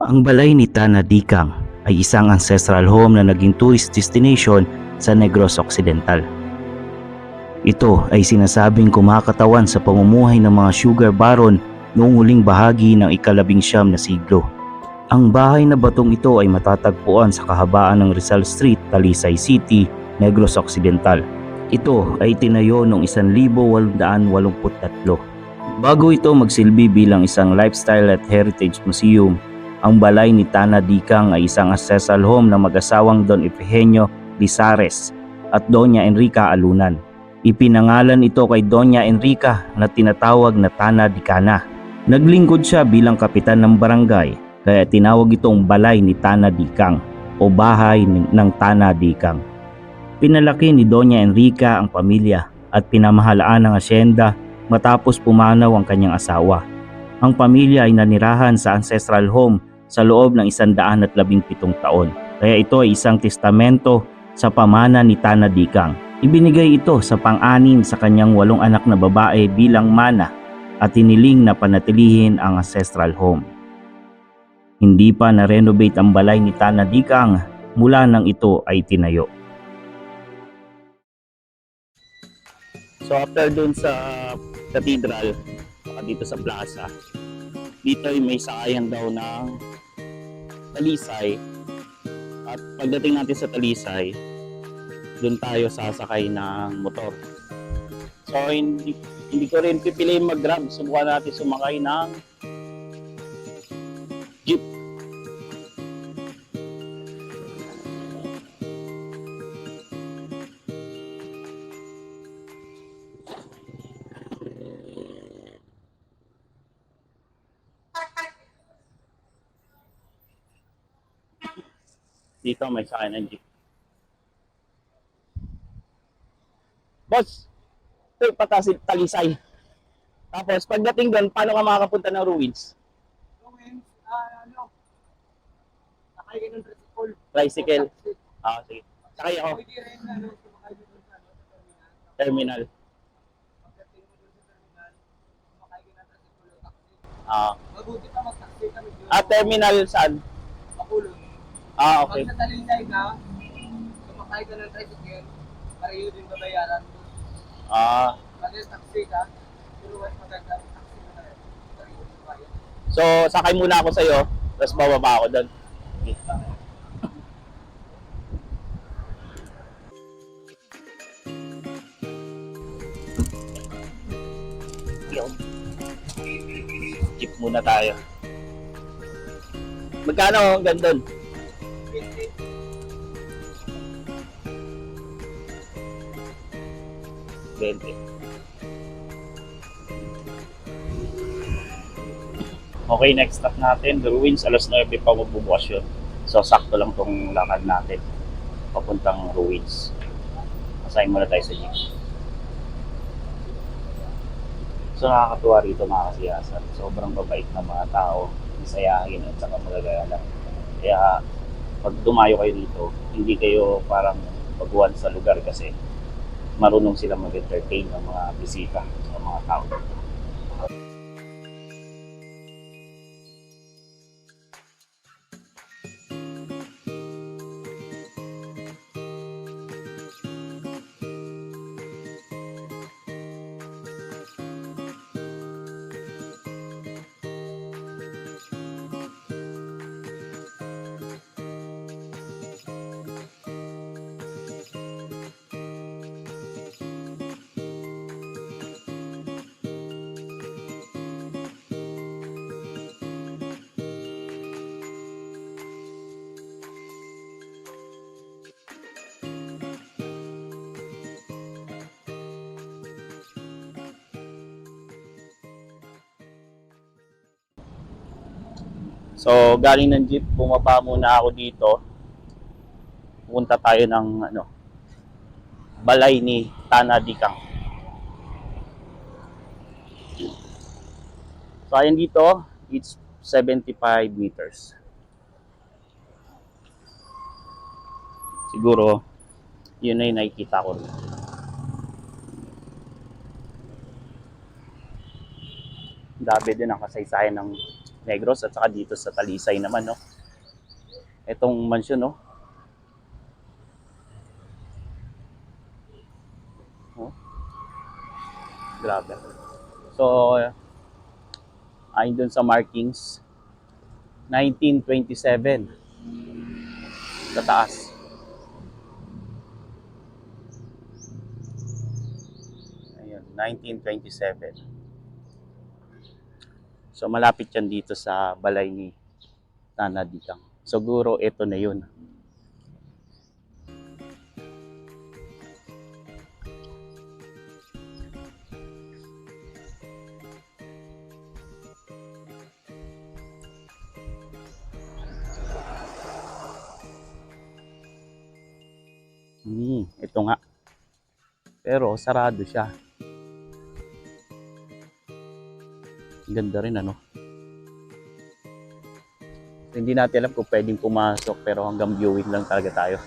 Ang balay ni Tana Dikang ay isang ancestral home na naging tourist destination sa Negros Occidental. Ito ay sinasabing kumakatawan sa pamumuhay ng mga sugar baron noong huling bahagi ng ika-19 na siglo. Ang bahay na batong ito ay matatagpuan sa kahabaan ng Rizal Street, Talisay City, Negros Occidental. Ito ay tinayo noong 1883. Bago ito magsilbi bilang isang lifestyle at heritage museum, ang balay ni Tana Dikang ay isang ancestral home ng mag-asawang Don Efigênio Lizares at Doña Enrica Alunan. Ipinangalan ito kay Doña Enrica na tinatawag na Tana Dicana. Naglingkod siya bilang kapitan ng barangay, kaya tinawag itong balay ni Tana Dikang o bahay ng Tana Dikang. Pinalaki ni Doña Enrica ang pamilya at pinamahalaan ng asyenda matapos pumanaw ang kanyang asawa. Ang pamilya ay nanirahan sa ancestral home sa loob ng 117 taon. Kaya ito ay isang testamento sa pamana ni Tana Dikang. Ibinigay ito sa pang-anim sa kanyang 8 anak na babae bilang mana at hiniling na panatilihin ang ancestral home. Hindi pa na-renovate ang balay ni Tana Dikang mula nang ito ay tinayo. So after dun sa cathedral, dito sa plaza, dito ay may sakayan daw ng Talisay. At pagdating natin sa Talisay, doon tayo sasakay ng motor. So hindi ko rin pipiliin mag-grab. Subukan natin sumakay ng jeep. Dito may sakay ng jeep. Boss, ito patasin Talisay. Tapos pagdating doon, paano ka makakapunta ng ruins? Ruins, sakay ka ng tricycle. Tricycle? Sige. Sakay ako. Pwede rin, sumakay ka dun sa Terminal. Pagdating mo dun sa terminal, sumakay ka ng tricycle o taxi. Mabuti pa mag-taxi kami dun. Terminal saan? Makulong. Okay. Pag sa Talisay ka, sumakay ka ng tricycle, pareho din babayaran mo. Pag yung taxi ka, pero mas maganda yung taxi na rin. Pareho din babayaran. So, sakay muna ako sa'yo, tapos bababa ako doon. Jeep muna tayo. Magkano ang gandun? 20. Okay, next stop natin, the ruins. Alas 9 pa magbubukas yun. So, sakto lang tong lakad natin papuntang ruins. Assign muna tayo sa jeep. So, nakakatuwa rito mga kasiyasan. Sobrang babait ng mga tao, masayahin at saka magagala. Kaya, pag dumayo kayo dito, hindi kayo parang baguhan sa lugar kasi marunong sila mag-entertain ng mga bisita sa mga tao. So, galing ng jeep, bumaba muna ako dito. Pupunta tayo ng balay ni Tana Dikang. So, ayan dito, it's 75 meters. Siguro, yun na yung nakikita ko. Dami din ang kasaysayan ng Negros at saka dito sa Talisay naman, no. Itong mansyon, no. Oh, grabe. So, ayon dun sa markings, 1927 sa taas. Ayun, 1927. So malapit yan dito sa balay ni Tana Dikang. Siguro ito na yun. Ito nga. Pero sarado siya. Ganda rin, ano. So, hindi natin alam kung pwedeng pumasok, pero hanggang viewing lang talaga tayo.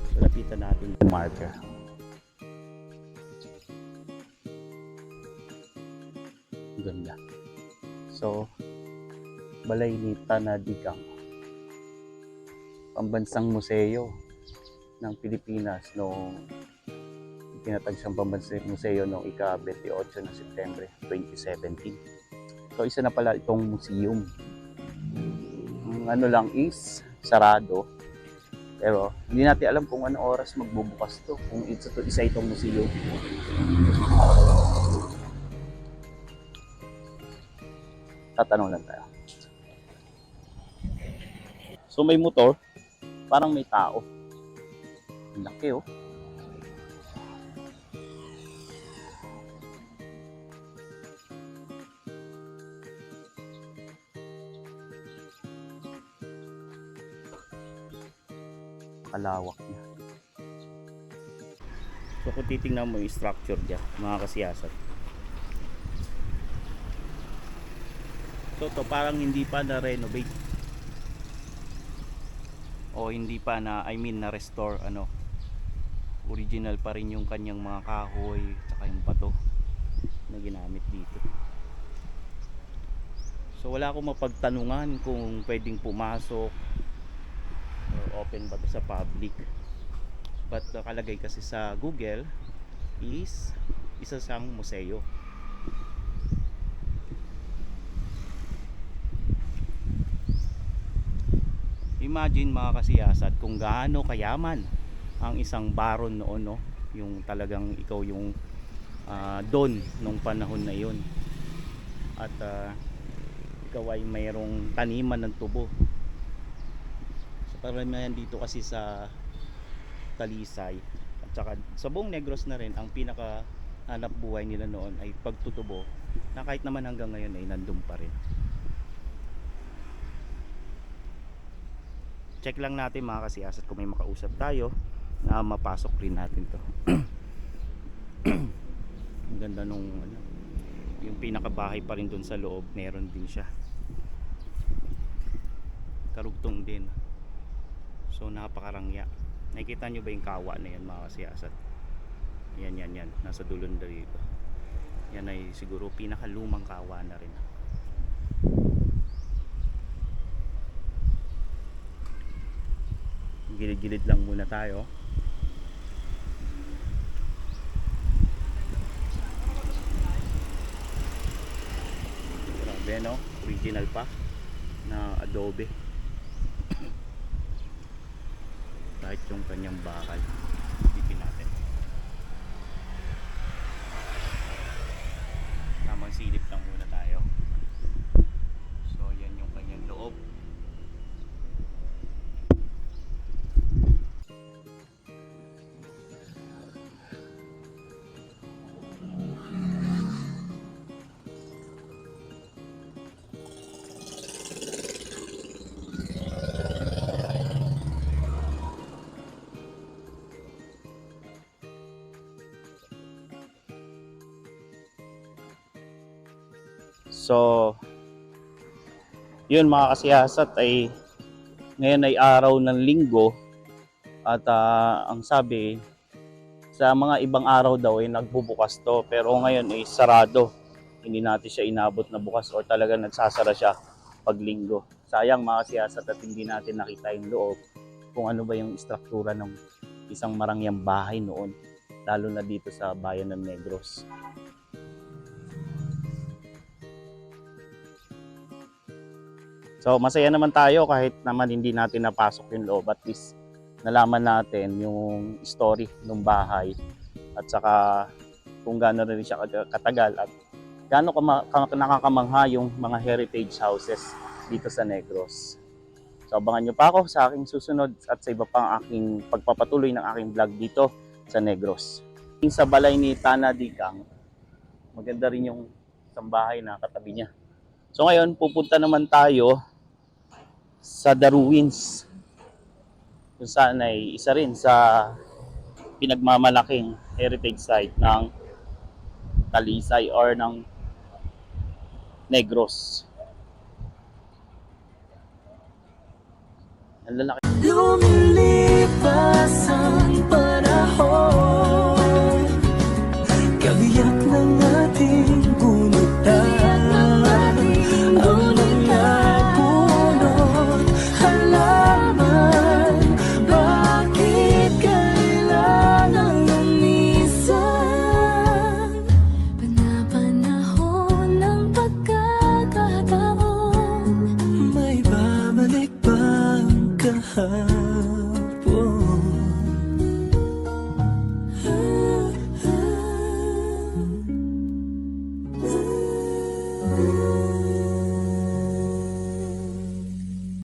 So lapitan natin yung marker. Ganda. So balay ni Tana Dikang, pambansang museo ng Pilipinas noong tinatag siyang pambansang museo noong ika-28 ng Setyembre 2017. So isa na pala itong museum. Ang ano lang is sarado, pero hindi natin alam kung ano oras magbubukas to, kung isa itong museum. Tatanong lang tayo. So may motor, parang may tao. Ang laki, oh. Kalawak niya. So kung titingnan mo yung structure niya, mga kasiyasat. So to parang hindi pa na-renovate. O hindi pa na-restore, ano. Original pa rin yung kanyang mga kahoy, tsaka yung bato na ginamit dito. So wala akong mapagtanungan kung pwedeng pumasok or open ba to sa public. But nakalagay kasi sa Google is isa siyang museo. Imagine mga kasiyasat kung gaano kayaman ang isang baron noon, no? Yung talagang ikaw yung don nung panahon na yun. At ikaw ay mayroong taniman ng tubo. So karamihan dito kasi sa Talisay at saka sa buong Negros na rin, ang pinaka hanap buhay nila noon ay pagtutubo, na kahit naman hanggang ngayon ay nandun pa rin. Check lang natin mga kasiyasat kung may makausap tayo na mapasok rin natin to. Ang ganda nung ano, yung pinakabahay pa rin dun sa loob, meron din siya, karugtong din. So napakarangya. Nakikita nyo ba yung kawa na yan mga kasiyasat? Yan, nasa dulon dito. Yan ay siguro pinakalumang kawa na rin. Gilid-gilid lang muna tayo. Grabe, no? Original pa na adobe. Kahit yung kanyang bakal, tipin natin. Tamang silip lang muna tayo. So yan yung kanyang loob. So yun mga kasiyasat, ay ngayon ay araw ng Linggo at ang sabi Sa mga ibang araw daw ay nagbubukas to, pero ngayon ay sarado. Hindi natin siya inabot na bukas or talaga nagsasara siya pag linggo. Sayang mga siyasat at hindi natin nakita yung loob kung ano ba yung istruktura ng isang marangyang bahay noon, lalo na dito sa bayan ng Negros. So masaya naman tayo kahit naman hindi natin napasok yung loob, at least nalaman natin yung story ng bahay at saka kung gaano rin siya katagal at gaano nakakamangha yung mga heritage houses dito sa Negros. So abangan nyo pa ako sa aking susunod at sa iba pang aking pagpapatuloy ng aking vlog dito sa Negros. Sa balay ni Tana Dikang, maganda rin yung isang bahay na katabi niya. So ngayon pupunta naman tayo sa The Ruins, kung saan ay isa rin sa pinagmamalaking heritage site ng Talisay or ng Negros. Ang lalaki. Lumilipas ang panahon.